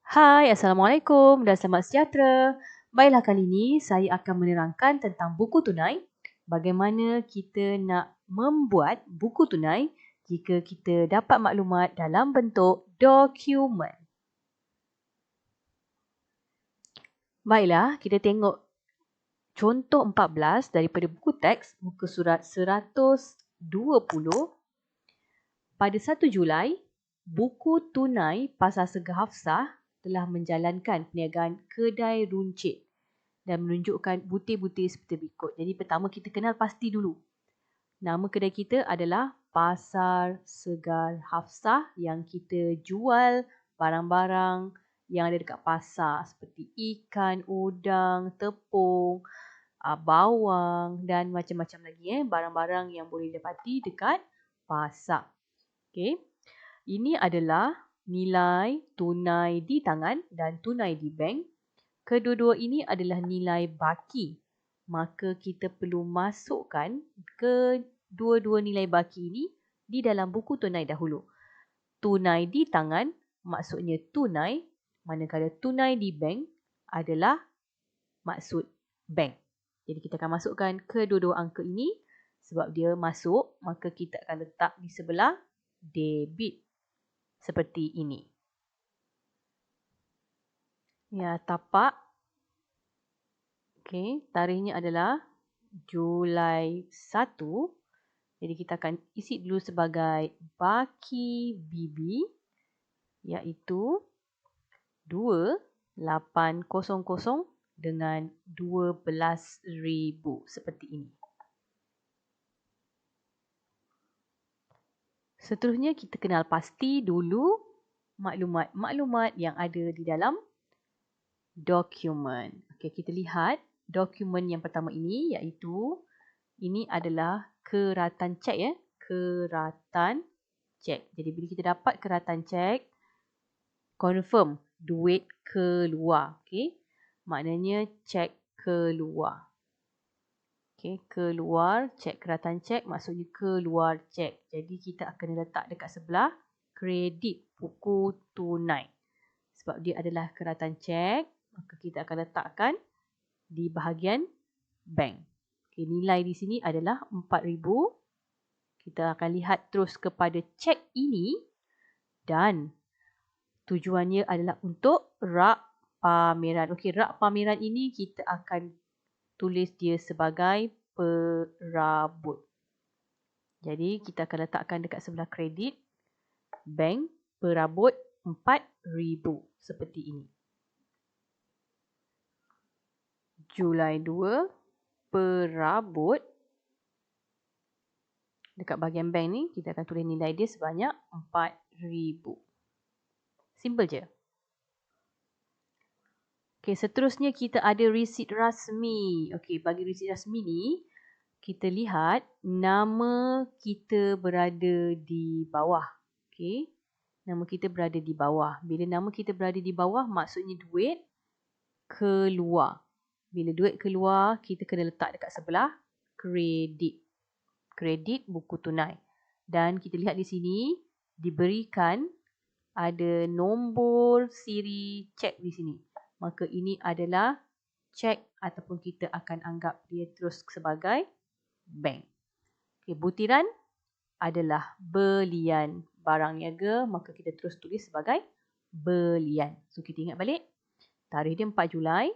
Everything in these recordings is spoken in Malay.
Hai, Assalamualaikum dan selamat sejahtera. Baiklah, kali ini saya akan menerangkan tentang buku tunai. Bagaimana kita nak membuat buku tunai jika kita dapat maklumat dalam bentuk dokumen. Baiklah, kita tengok contoh 14 daripada buku teks muka surat 120. Pada 1 Julai, buku tunai Pasar Segar Hafsah telah menjalankan perniagaan kedai runcit dan menunjukkan butir-butir seperti berikut. Jadi pertama kita kenal pasti dulu. Nama kedai kita adalah Pasar Segar Hafsah yang kita jual barang-barang yang ada dekat pasar seperti ikan, udang, tepung, bawang dan macam-macam lagi barang-barang yang boleh didapati dekat pasar. Okey. Ini adalah nilai tunai di tangan dan tunai di bank. Kedua-dua ini adalah nilai baki. Maka kita perlu masukkan kedua-dua nilai baki ini di dalam buku tunai dahulu. Tunai di tangan maksudnya tunai, manakala tunai di bank adalah maksud bank. Jadi kita akan masukkan kedua-dua angka ini sebab dia masuk, maka kita akan letak di sebelah debit. Seperti ini. Ya, tapak. Okey, tarikhnya adalah Julai 1. Jadi kita akan isi dulu sebagai baki BB iaitu 2800 dengan 12,000 seperti ini. Seterusnya kita kenal pasti dulu maklumat-maklumat yang ada di dalam dokumen. Okey, kita lihat dokumen yang pertama ini iaitu ini adalah keratan cek keratan cek. Jadi bila kita dapat keratan cek, confirm duit keluar. Okey. Maknanya cek keluar. Okey, keluar cek keratan cek maksudnya keluar cek. Jadi kita akan letak dekat sebelah kredit buku tunai. Sebab dia adalah keratan cek, maka kita akan letakkan di bahagian bank. Okay, nilai di sini adalah 4,000. Kita akan lihat terus kepada cek ini dan tujuannya adalah untuk rak pameran. Okey, rak pameran ini kita akan tulis dia sebagai perabot. Jadi kita akan letakkan dekat sebelah kredit bank perabot 4,000 seperti ini. Julai 2 perabot. Dekat bahagian bank ni kita akan tulis nilai dia sebanyak 4,000. Simple je. Okey, seterusnya kita ada resit rasmi. Okey, bagi resit rasmi ni kita lihat nama kita berada di bawah. Okey. Nama kita berada di bawah. Bila nama kita berada di bawah maksudnya duit keluar. Bila duit keluar, kita kena letak dekat sebelah kredit. Kredit buku tunai. Dan kita lihat di sini diberikan ada nombor siri cek di sini. Maka ini adalah cek ataupun kita akan anggap dia terus sebagai bank. Okay, butiran adalah belian barang niaga, maka kita terus tulis sebagai belian. So kita ingat balik. Tarikh dia 4 Julai.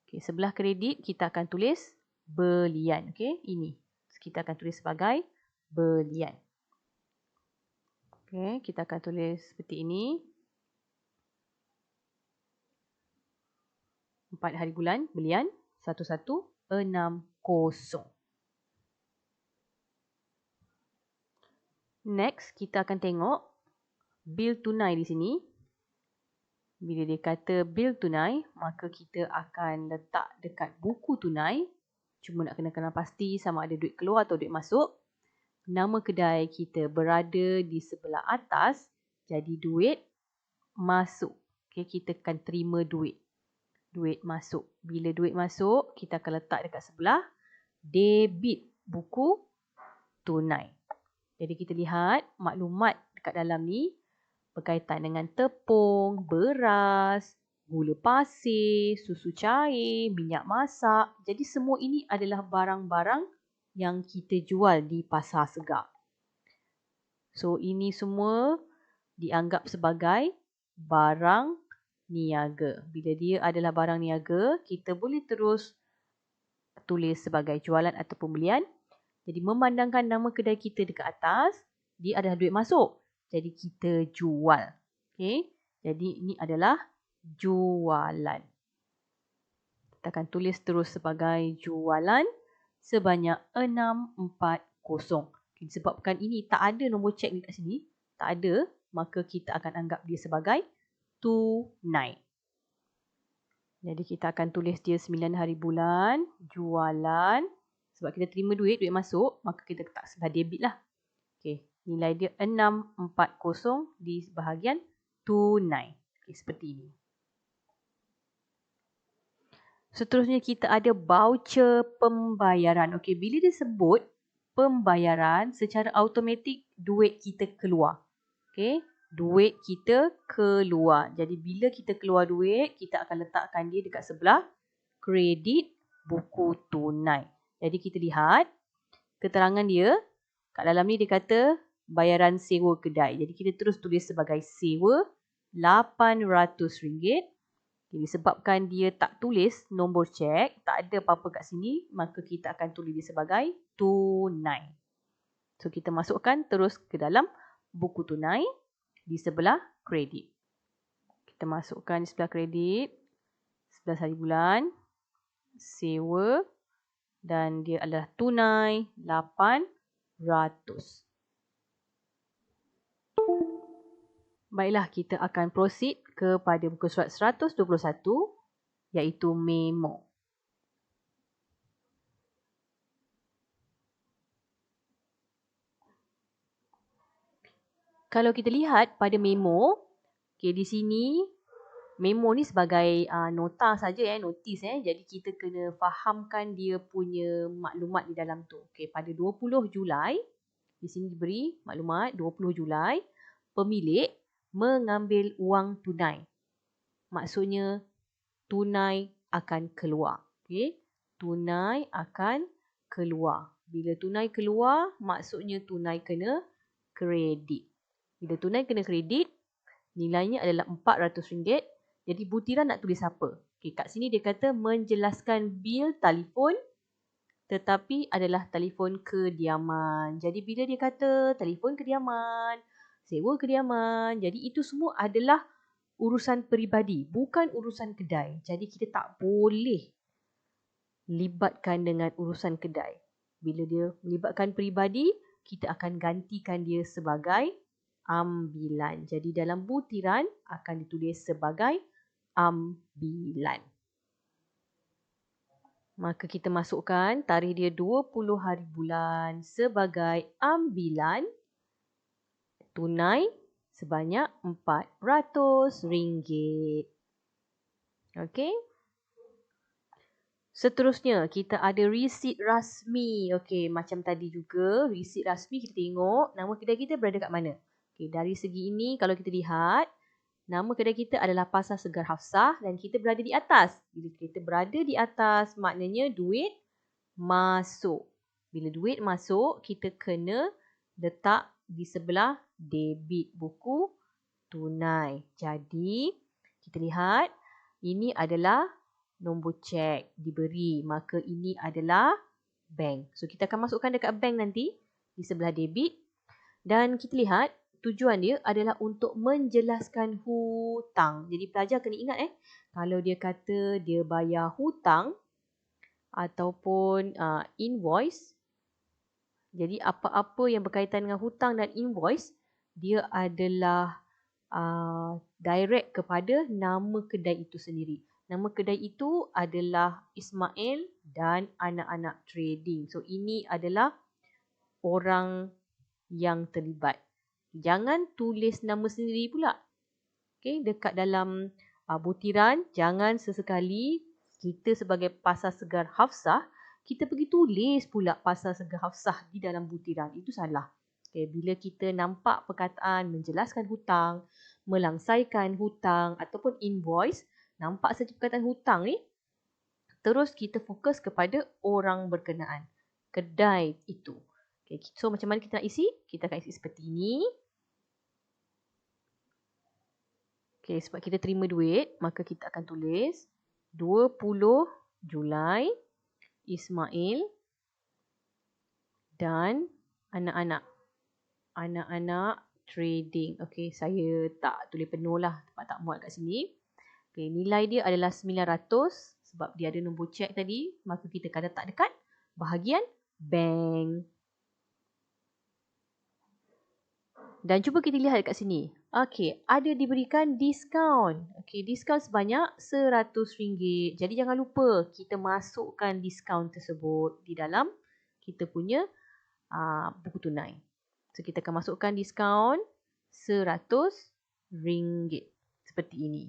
Okay, sebelah kredit kita akan tulis belian. Okay, ini. Kita akan tulis sebagai belian. Okay, kita akan tulis seperti ini. 4 hari bulan, belian, 1160. Next, kita akan tengok bil tunai di sini. Bila dia kata bil tunai, maka kita akan letak dekat buku tunai. Cuma nak kena pasti sama ada duit keluar atau duit masuk. Nama kedai kita berada di sebelah atas. Jadi duit masuk. Okay, kita akan terima duit. Duit masuk. Bila duit masuk, kita akan letak dekat sebelah debit buku tunai. Jadi kita lihat maklumat dekat dalam ni. berkaitan dengan tepung, beras, gula pasir, susu cair, minyak masak. Jadi semua ini adalah barang-barang yang kita jual di pasar segar. So ini semua dianggap sebagai barang niaga. Bila dia adalah barang niaga, kita boleh terus tulis sebagai jualan atau pembelian. Jadi memandangkan nama kedai kita dekat atas, dia adalah duit masuk. Jadi kita jual. Okay? Jadi ini adalah jualan. Kita akan tulis terus sebagai jualan sebanyak 640. Okay, disebabkan ini tak ada nombor cek dekat sini, tak ada, maka kita akan anggap dia sebagai tunai. Jadi kita akan tulis dia 9 hari bulan, jualan. Sebab kita terima duit masuk, maka kita letak sebelah debit lah. Okay, nilai dia 640 di bahagian tunai. Okay, seperti ini. Seterusnya kita ada voucher pembayaran. Okay, bila dia sebut pembayaran, secara automatik duit kita keluar. Okay, duit kita keluar. Jadi bila kita keluar duit, kita akan letakkan dia dekat sebelah kredit buku tunai. Jadi kita lihat keterangan dia. Kat dalam ni dia kata bayaran sewa kedai. Jadi kita terus tulis sebagai sewa RM800. Disebabkan dia tak tulis nombor cek, tak ada apa-apa kat sini, maka kita akan tulis dia sebagai tunai. So kita masukkan terus ke dalam buku tunai di sebelah kredit. Kita masukkan di sebelah kredit, 11 hari bulan, sewa dan dia adalah tunai RM800. Baiklah, kita akan proceed kepada muka surat 121 iaitu memo. Kalau kita lihat pada memo, okay, di sini memo ni sebagai nota saja, notis. Jadi kita kena fahamkan dia punya maklumat di dalam tu. Okay, pada 20 Julai, di sini diberi maklumat 20 Julai, pemilik mengambil wang tunai. Maksudnya tunai akan keluar. Okay? Tunai akan keluar. Bila tunai keluar, maksudnya tunai kena kredit. Bila tunai kena kredit, nilainya adalah RM400. Jadi butiran nak tulis apa? Okay, kat sini dia kata menjelaskan bil telefon tetapi adalah telefon kediaman. Jadi bila dia kata telefon kediaman, sewa kediaman, jadi itu semua adalah urusan peribadi, bukan urusan kedai. Jadi kita tak boleh libatkan dengan urusan kedai. Bila dia melibatkan peribadi, kita akan gantikan dia sebagai ambilan. Jadi dalam butiran akan ditulis sebagai ambilan. Maka kita masukkan tarikh dia 20 hari bulan sebagai ambilan tunai sebanyak RM400. Okey. Seterusnya kita ada resit rasmi. Okey, macam tadi juga resit rasmi kita tengok nama kedai kita berada kat mana. Okey, dari segi ini kalau kita lihat nama kedai kita adalah Pasar Segar Hafsah dan kita berada di atas. Bila kita berada di atas, maknanya duit masuk. Bila duit masuk, kita kena letak di sebelah debit buku tunai. Jadi, kita lihat ini adalah nombor cek diberi. Maka ini adalah bank. So, kita akan masukkan dekat bank nanti di sebelah debit. Dan kita lihat tujuan dia adalah untuk menjelaskan hutang. Jadi pelajar kena ingat kalau dia kata dia bayar hutang ataupun invoice. Jadi apa-apa yang berkaitan dengan hutang dan invoice, dia adalah direct kepada nama kedai itu sendiri. Nama kedai itu adalah Ismail dan anak-anak trading. So ini adalah orang yang terlibat. Jangan tulis nama sendiri pula. Okay, dekat dalam butiran, jangan sesekali kita sebagai Pasar Segar Hafsah, kita pergi tulis pula Pasar Segar Hafsah di dalam butiran. Itu salah. Okay, bila kita nampak perkataan menjelaskan hutang, melangsaikan hutang ataupun invoice, nampak saja perkataan hutang ni, terus kita fokus kepada orang berkenaan, kedai itu. Okay, so macam mana kita nak isi? Kita akan isi seperti ini. Okay, sebab kita terima duit, maka kita akan tulis 20 Julai Ismail dan anak-anak. Anak-anak trading. Okay, saya tak tulis penuh lah. Tak muat kat sini. Okay, nilai dia adalah 900 sebab dia ada nombor cek tadi. Maka kita akan letak dekat bahagian bank. Dan cuba kita lihat dekat sini. Okey, ada diberikan diskaun. Okey, diskaun sebanyak RM100. Jadi jangan lupa kita masukkan diskaun tersebut di dalam kita punya buku tunai. So kita akan masukkan diskaun RM100 seperti ini.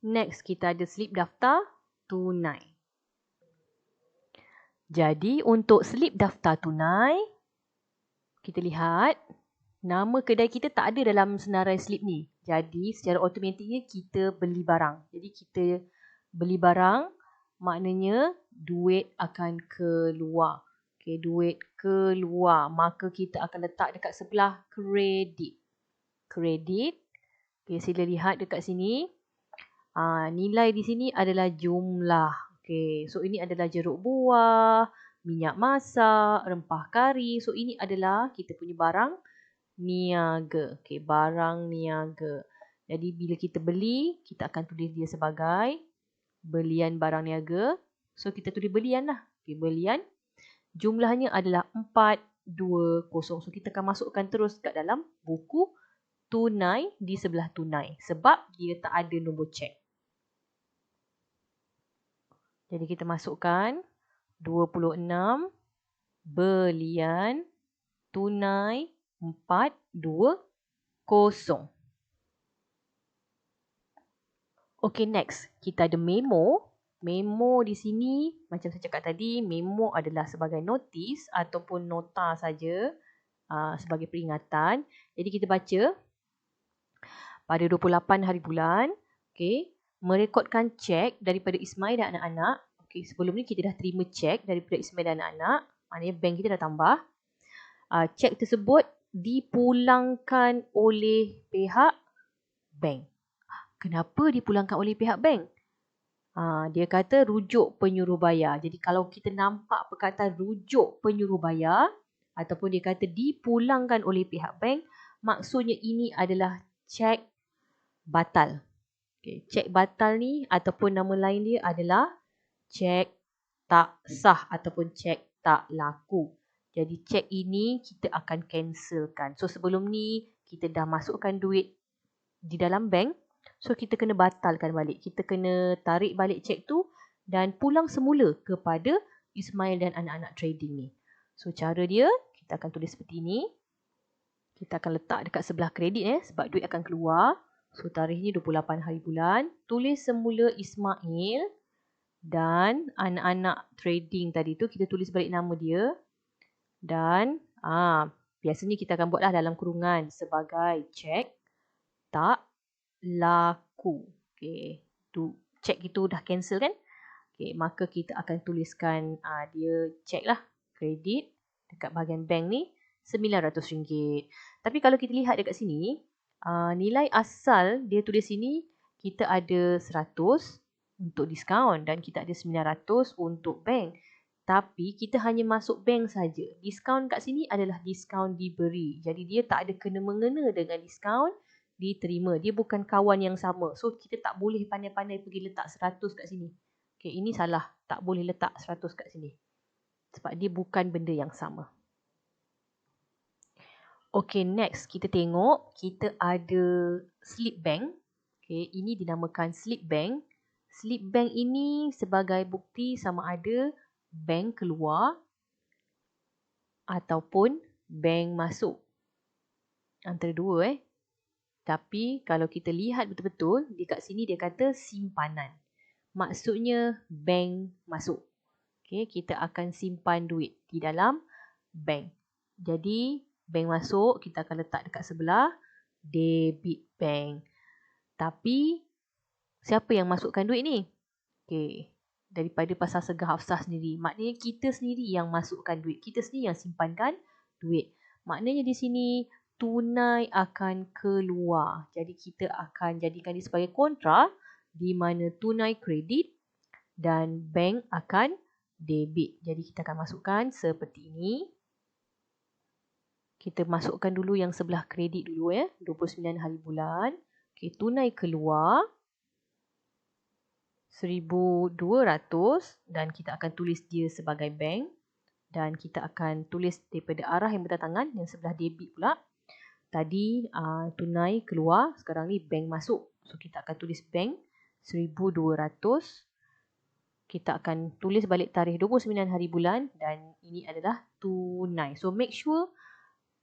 Next, kita ada slip daftar tunai. Jadi untuk slip daftar tunai, kita lihat nama kedai kita tak ada dalam senarai slip ni. Jadi secara automatiknya kita beli barang. Jadi kita beli barang maknanya duit akan keluar. Okay, duit keluar. Maka kita akan letak dekat sebelah kredit. Kredit. Okay, sila lihat dekat sini. Nilai di sini adalah jumlah. Okay, so ini adalah jeruk buah, minyak masak, rempah kari. So ini adalah kita punya barang niaga. Okay, barang niaga. Jadi bila kita beli, kita akan tulis dia sebagai belian barang niaga. So kita tulis belian lah. Okay, belian. Jumlahnya adalah 420. So kita akan masukkan terus kat dalam buku tunai di sebelah tunai. Sebab dia tak ada nombor cek. Jadi kita masukkan 26 belian tunai 420. Okay, next. Kita ada memo. Memo di sini, macam saya cakap tadi, memo adalah sebagai notis ataupun nota saja sebagai peringatan. Jadi kita baca pada 28 hari bulan, okay, merekodkan cek daripada Ismail dan anak-anak. Okay, sebelum ni kita dah terima cek daripada Ismail dan anak-anak. Maknanya bank kita dah tambah. Cek tersebut dipulangkan oleh pihak bank. Kenapa dipulangkan oleh pihak bank? Dia kata rujuk penyuruh bayar. Jadi kalau kita nampak perkataan rujuk penyuruh bayar ataupun dia kata dipulangkan oleh pihak bank, maksudnya ini adalah cek batal. Okay, cek batal ni ataupun nama lain dia adalah cek tak sah ataupun cek tak laku. Jadi cek ini kita akan cancelkan. So sebelum ni kita dah masukkan duit di dalam bank. So kita kena batalkan balik. Kita kena tarik balik cek tu dan pulang semula kepada Ismail dan anak-anak trading ni. So cara dia kita akan tulis seperti ini. Kita akan letak dekat sebelah kredit sebab duit akan keluar. So tarikhnya 28 hari bulan. Tulis semula Ismail dan anak-anak trading tadi tu kita tulis balik nama dia. Dan biasanya kita akan buatlah dalam kurungan sebagai cek tak laku. Okay, tu cek itu dah cancel kan? Okay, maka kita akan tuliskan dia cek lah kredit dekat bahagian bank ni RM900. Tapi kalau kita lihat dekat sini, nilai asal dia tulis sini kita ada 100 untuk diskaun dan kita ada 900 untuk bank. Tapi kita hanya masuk bank saja. Diskaun kat sini adalah diskaun diberi. Jadi dia tak ada kena-mengena dengan diskaun diterima. Dia bukan kawan yang sama. So kita tak boleh pandai-pandai pergi letak 100 kat sini. Okay, ini salah. Tak boleh letak 100 kat sini. Sebab dia bukan benda yang sama. Okay, next kita tengok kita ada slip bank. Okay, ini dinamakan slip bank. Slip bank ini sebagai bukti sama ada bank keluar ataupun bank masuk. Antara dua Tapi kalau kita lihat betul-betul, dekat sini dia kata simpanan. Maksudnya bank masuk. Okay, kita akan simpan duit di dalam bank. Jadi bank masuk, kita akan letak dekat sebelah debit bank. Tapi siapa yang masukkan duit ni? Okey, daripada pasar segah Hafsah sendiri. Maknanya kita sendiri yang masukkan duit. Kita sendiri yang simpankan duit. Maknanya di sini tunai akan keluar. Jadi kita akan jadikan dia sebagai kontra di mana tunai kredit dan bank akan debit. Jadi kita akan masukkan seperti ini. Kita masukkan dulu yang sebelah kredit dulu 29 hari bulan. Okey, tunai keluar 1,200 dan kita akan tulis dia sebagai bank. Dan kita akan tulis daripada arah yang berdatangan yang sebelah debit pula. Tadi tunai keluar, sekarang ni bank masuk. So kita akan tulis bank 1,200. Kita akan tulis balik tarikh 29 hari bulan dan ini adalah tunai. So make sure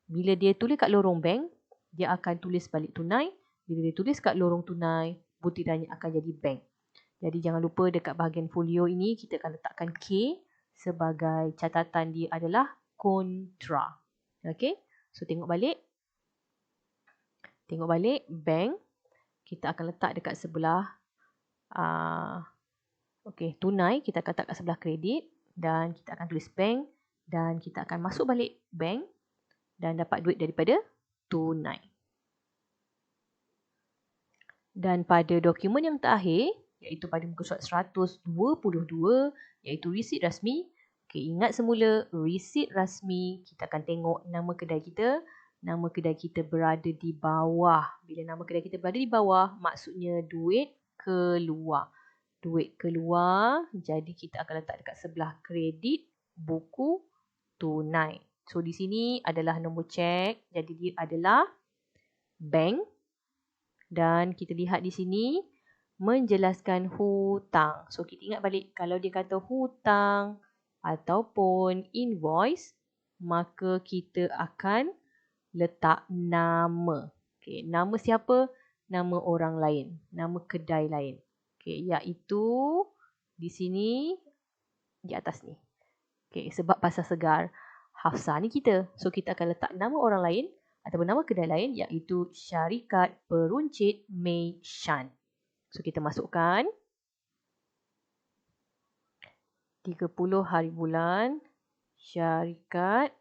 bila dia tulis kat lorong bank, dia akan tulis balik tunai. Bila dia tulis kat lorong tunai, butirannya akan jadi bank. Jadi jangan lupa dekat bahagian folio ini kita akan letakkan K sebagai catatan dia adalah kontra. Okey, so tengok balik. Tengok balik bank. Kita akan letak dekat sebelah okey, tunai kita akan letak kat sebelah kredit dan kita akan tulis bank dan kita akan masuk balik bank dan dapat duit daripada tunai. Dan pada dokumen yang terakhir, iaitu pada muka surat 122, iaitu resit rasmi. Okey, ingat semula resit rasmi, kita akan tengok nama kedai kita. Nama kedai kita berada di bawah. Bila nama kedai kita berada di bawah, maksudnya duit keluar. Duit keluar, jadi kita akan letak dekat sebelah kredit buku tunai. So di sini adalah nombor cek, jadi dia adalah bank. Dan kita lihat di sini menjelaskan hutang. So kita ingat balik, kalau dia kata hutang ataupun invoice, maka kita akan letak nama. Okay, nama siapa? Nama orang lain, nama kedai lain. Okay, iaitu di sini, di atas ni. Okay, sebab pasar segar Hafsah ni kita. So kita akan letak nama orang lain ataupun nama kedai lain iaitu Syarikat Peruncit Mei Shan. So kita masukkan 30 hari bulan Syarikat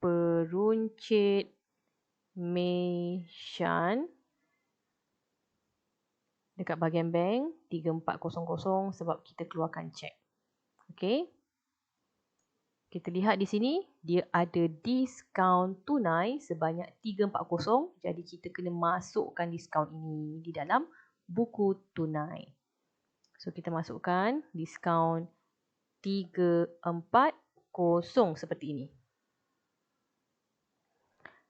Peruncit Mei Shan dekat bahagian bank 3400 sebab kita keluarkan cek. Okey. Kita lihat di sini dia ada diskaun tunai sebanyak 340. Jadi kita kena masukkan diskaun ini di dalam buku tunai. So kita masukkan diskaun 340 seperti ini.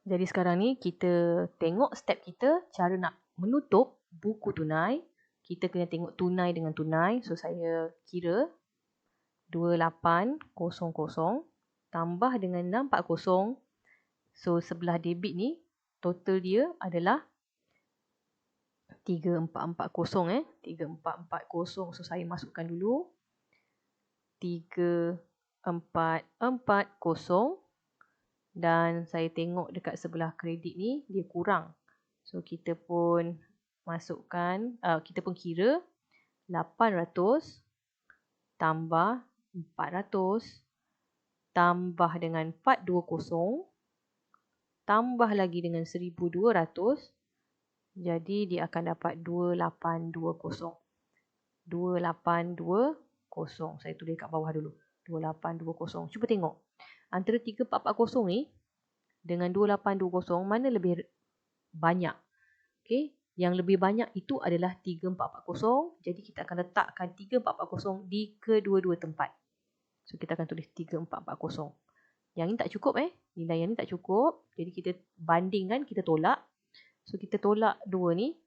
Jadi sekarang ni kita tengok step kita cara nak menutup buku tunai. Kita kena tengok tunai dengan tunai. So saya kira 2800 tambah dengan 640. So sebelah debit ni total dia adalah 3440 3440. So saya masukkan dulu 3440 dan saya tengok dekat sebelah kredit ni dia kurang. So kita pun masukkan, kita pun kira 800 tambah 400 tambah dengan 420 tambah lagi dengan 1200. Jadi dia akan dapat 2820. 2820. Saya tulis kat bawah dulu. 2820. Cuba tengok. Antara 3440 ni dengan 2820 mana lebih banyak? Okey, yang lebih banyak itu adalah 3440. Jadi kita akan letakkan 3440 di kedua-dua tempat. So kita akan tulis 3440. Yang ini tak cukup nilai yang ni tak cukup. Jadi kita bandingkan, kita tolak. So kita tolak dua ni.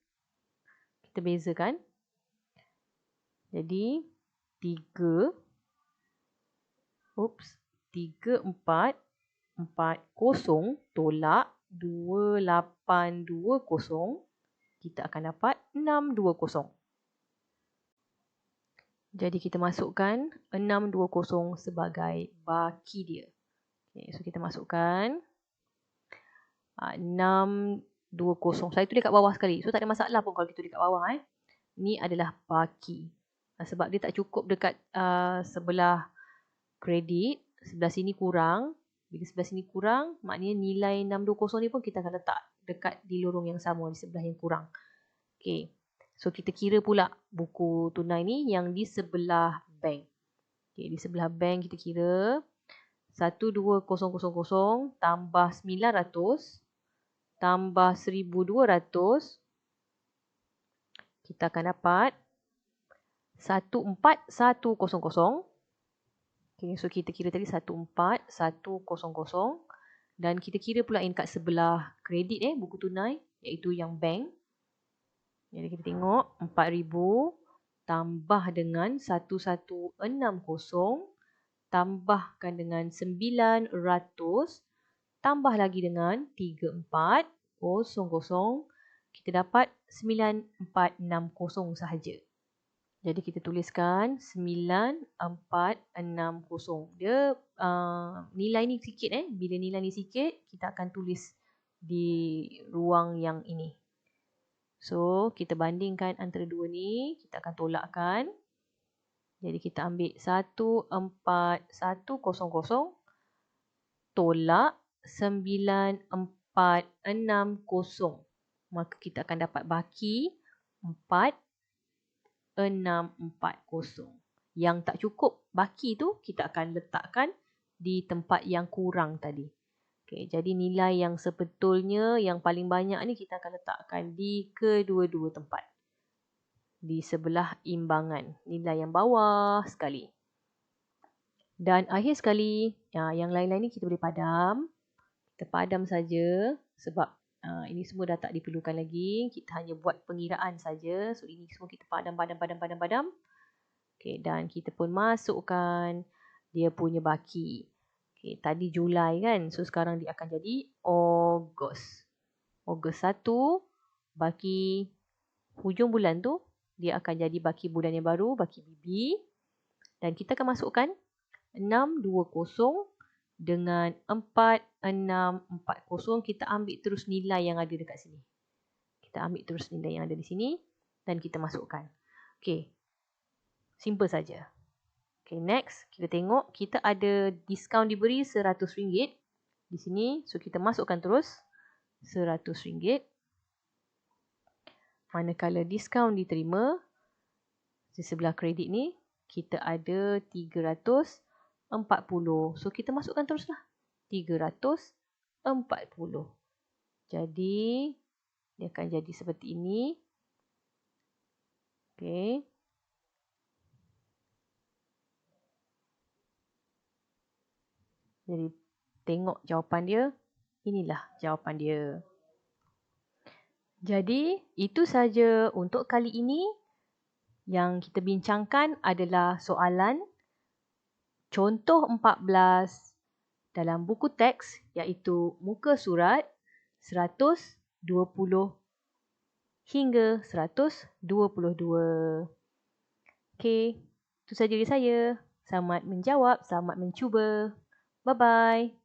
Kita bezakan. Jadi 3440 tolak 2820. Kita akan dapat 620. Jadi kita masukkan 620 sebagai baki dia. Okay, so kita masukkan 620. Saya tulis kat bawah sekali. So tak ada masalah pun kalau kita tulis kat bawah. Ni adalah baki. Sebab dia tak cukup dekat sebelah kredit. Sebelah sini kurang. Bila sebelah sini kurang, maknanya nilai 620 ni pun kita akan letak dekat di lorong yang sama, di sebelah yang kurang. Okay. So kita kira pula buku tunai ni yang di sebelah bank. Okay, di sebelah bank kita kira 12,000 tambah 900 tambah 1,200. Kita akan dapat 14,100. Okay, so kita kira tadi 14,100. Dan kita kira pula yang kat sebelah kredit buku tunai, iaitu yang bank. Jadi kita tengok 4,000 tambah dengan 1,160 tambahkan dengan 900 tambah lagi dengan 3,400. Kita dapat 9,460 sahaja. Jadi kita tuliskan 9,460. Dia nilai ni sikit Bila nilai ni sikit, kita akan tulis di ruang yang ini. So, kita bandingkan antara dua ni. Kita akan tolakkan. Jadi kita ambil 14,100 tolak 9,460. Maka kita akan dapat baki 4,640. Yang tak cukup baki tu kita akan letakkan di tempat yang kurang tadi. Okay, jadi nilai yang sebetulnya yang paling banyak ni kita akan letakkan di kedua-dua tempat. Di sebelah imbangan. Nilai yang bawah sekali. Dan akhir sekali, yang lain-lain ni kita boleh padam. Kita padam saja sebab ini semua dah tak diperlukan lagi. Kita hanya buat pengiraan saja. So ini semua kita padam. Okay, dan kita pun masukkan dia punya baki. Okay, tadi Julai kan. So sekarang dia akan jadi Ogos. Ogos 1 baki hujung bulan tu dia akan jadi baki bulan yang baru, baki bibi. Dan kita akan masukkan 620 dengan 4,640. Kita ambil terus nilai yang ada dekat sini. Kita ambil terus nilai yang ada di sini dan kita masukkan. Okey. Simple saja. Okay, next kita tengok kita ada diskaun diberi RM100 di sini. So kita masukkan terus RM100. Manakala diskaun diterima di sebelah kredit ni kita ada RM340. So kita masukkan teruslah RM340. Jadi dia akan jadi seperti ini. Okey. Jadi tengok jawapan dia. Inilah jawapan dia. Jadi itu saja untuk kali ini. Yang kita bincangkan adalah soalan contoh 14 dalam buku teks, iaitu muka surat 120 hingga 122. Okey, itu saja dari saya. Selamat menjawab, selamat mencuba. Bye-bye.